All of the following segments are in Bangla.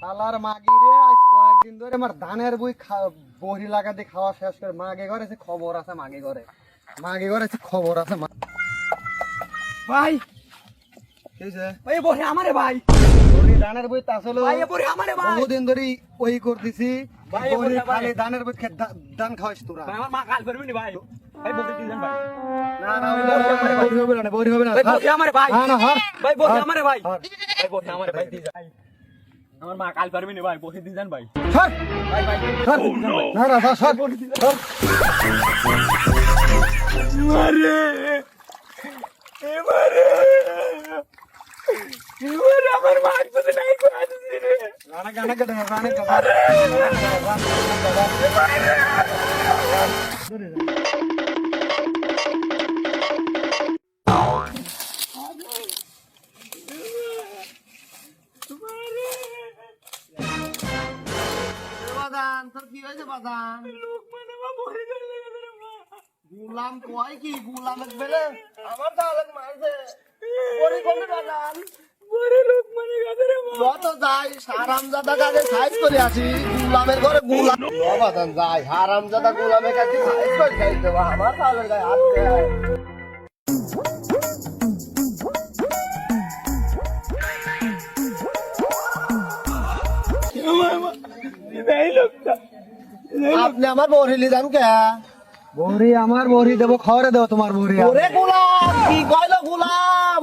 শালার মাগি রে আজ কয়েকদিন ধরে আমার ধানের বহি লাগাতে খাওয়া শেষ করে মাগে ঘরে খবর আছে মাগে ঘরে খবর আছে ভাই ভাই বহি আমারে ভাই বহি ধানের বই তাছলো ভাই বহি আমারে ভাই বহুদিন ধরে ওই করতেছি ভাই, বহি ভাই। খালি ধানের বই খেয়ে ধান খাওয়াইস তোরা ভাই আমার মা কাল পারবি না ভাই ভাই বহি দিন ভাই না না বহি হবে না বহি হবে না ভাই বহি আমারে ভাই না না হর ভাই বহি আমারে ভাই হর। ভাই বহি আমারে ভাই দি যাই আমার মা কাল পারবি না ভাই বহি দি যান ভাই সর ভাই ভাই সর না না সর সর সর মারে এবারে এবারে আমার মা কিছু নাই করে দিছি রে গানা গানা গানা গানা বাদান তোর কি হয়েছে বাদান গুলাম কয় কি গুলাম বেলে আমার তাহলে মারছে পরি কোনে বাদান বড় লোক মানে গাদে রে কত যাই হারামজাদা কাছে সাইজ করে আসি গুলামের ঘরে গুলাম বাদান যাই হারামজাদা গুলামের কাছে সাইজ করে খাই দেবো আমার তাহলে গায়ে হাত দেয় এই লোকটা আপনি আমার বড়িলি যান কে বড়ি আমার বড়ি দেবো খাওয়ারে দেবো তোমার বড়ি ওরে গোলাম কি কইলো গোলাম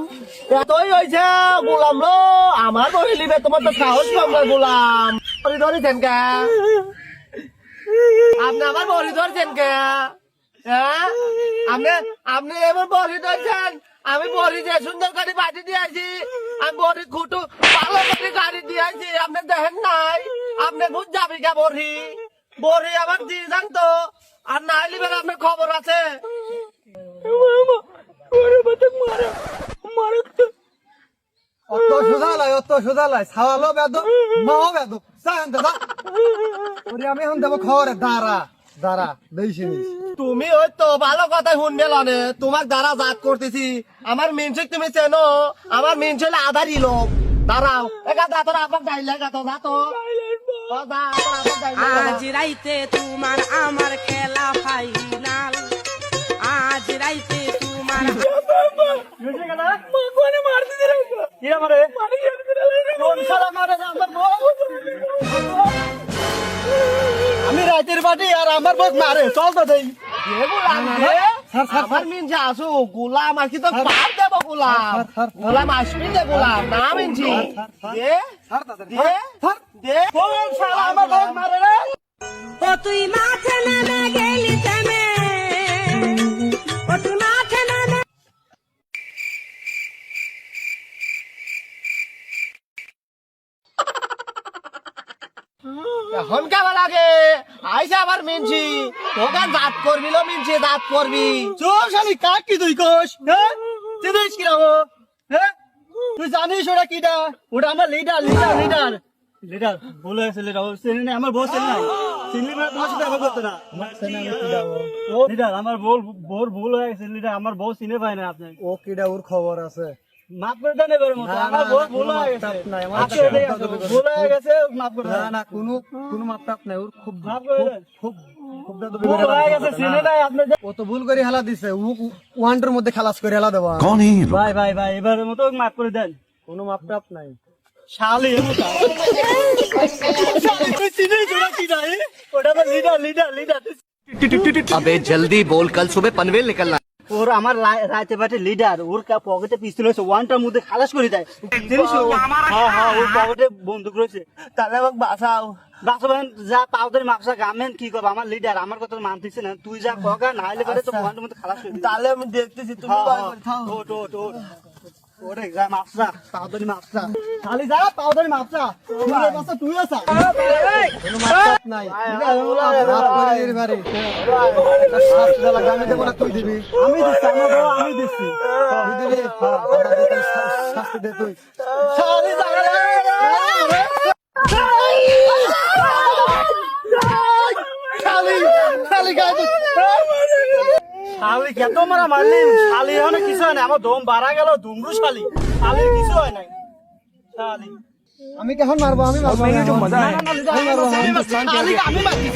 এতই হইছে গোলাম লো আমার বড়ি লিবে তোমার তো সাহস কম না গোলাম বড়ি ধরেছেন কে আপনি আমার বড়ি ধরছেন কে হ্যাঁ আপনি আপনি এবার বড়ি ধরছেন আমি বড়ি যে সুন্দর করে বাটি দিয়েছি আমি বড়ি খুঁটু ভালো করে গাড়ি দিয়েছি আপনি দেখেন নাই আপনি বুঝ যাবি কে বড়ি বড়ি আমার দিয়ে যান তো আর না লিবেন আপনার খবর আছে অত সোজা লাই ছাওয়ালো বেদ মাও বেদ আমি এখন দেবো খবরে দাঁড়া দাঁড়া দেইছি তুমি ওই তো ভালো কথা শুনবে লনে তোমার দ্বারা জাত করতেছি আমার মেনসিক তুমি চেনো আমার মেনস হলে আধারই লোক দাঁড়াও একা দা তোরা আপনার যাইলে গা তো যা তো আজ রাইতে তোমার আমার খেলা ফাইনাল আজ রাইতে তোমার আমি রাতের বাটি আর আমার বস মারে চল তো দেই আমার মিনছে আসো গোলাম আর কি তো বাদ দেবো গোলাম গোলাম আসবি দে গোলাম না মিনছি আমার বস মারে রে ও তুই মাঠে নেমে গেলি থেমে ও তুই মাঠে নেমে এখন কেমন লাগে আইসা আবার মিনছি তোকে দাঁত করবি লো মিনছি দাঁত করবি চোর শালি কাক কি তুই কোষ হ্যাঁ চিনিস কিরম হ্যাঁ তুই জানিস ওটা কিটা ওটা আমার লিডার লিডার লিডার লিডার ভুল হয়েছে লিডার চেনে নাই আমার বউ চেনে নাই চিনলি মানে তোমার সাথে আমার করতে না লিডার আমার বউর ভুল হয়ে গেছে লিডার আমার বউ চিনে পায় না আপনি ও কিটা ওর খবর আছে মাফ করে দেন এবারের মতো আমার বউ ভুল হয়ে গেছে ভুল হয়ে গেছে মাফ করে না দেন না কোনো মাপটাপ নাই ওর খুব মাফ করে দেন খুব খুব ভুল হয়ে গেছে চিনে নাই আপনি ও তো ভুল করে হেলা দিছে ওয়ানটার মধ্যে খালাস করে হেলা দেওয়া कौन है ये लोग? ভাই ভাই ভাই এবারের মতো মাফ করে দেন কোনো মাপটাপ নাই শালি তুই চিনিস ওটা কি নাই ওটা আমার লিডার লিডার লিডার अबे जल्दी बोल कल सुबह पनवेल निकलना है। ওর আমার রাইতে বাটে লিডার ওর পকেটে পিস্তল হয়েছে ওয়ানটার মধ্যে খালাস করে দেয় জিনিস হ্যাঁ হ্যাঁ ওর পকেটে বন্দুক রয়েছে তাহলে আমাকে বাঁচাও বাসবেন যা পাউদের মাপসা গামেন কি করবো আমার লিডার আমার কথা মানতেছে না তুই যা কগা না হলে পরে তো ওয়ানটার মধ্যে খালাস করে দিবি তাহলে আমি দেখতেছি তুমি ভয় করে থাও ওট ওট ওট ওরে যা মাপসা পাউদারি মাপসা খালি যা পাউদারি মাপসা তুই বাসা তুই আসা কোনো মাপটাপ নাই মাপ করে দিবি বাড়ি শাস্তি লাগা আমি দেবো না তুই দিবি আমি দিচ্ছি আমার বউ আমি দিচ্ছি তুই দিবি শাস্তি দে তুই শালি জায়গা খালি খালি গায়ে শালি কেত মারা মারলি শালি এখন কিছু হয় না আমার দম বাড়া গেল দুমরু শালি শালির কিছু হয় নাই শালি আমি কেমন মারবো আমি মারবো मैं ये जो मजा है আমি মারছি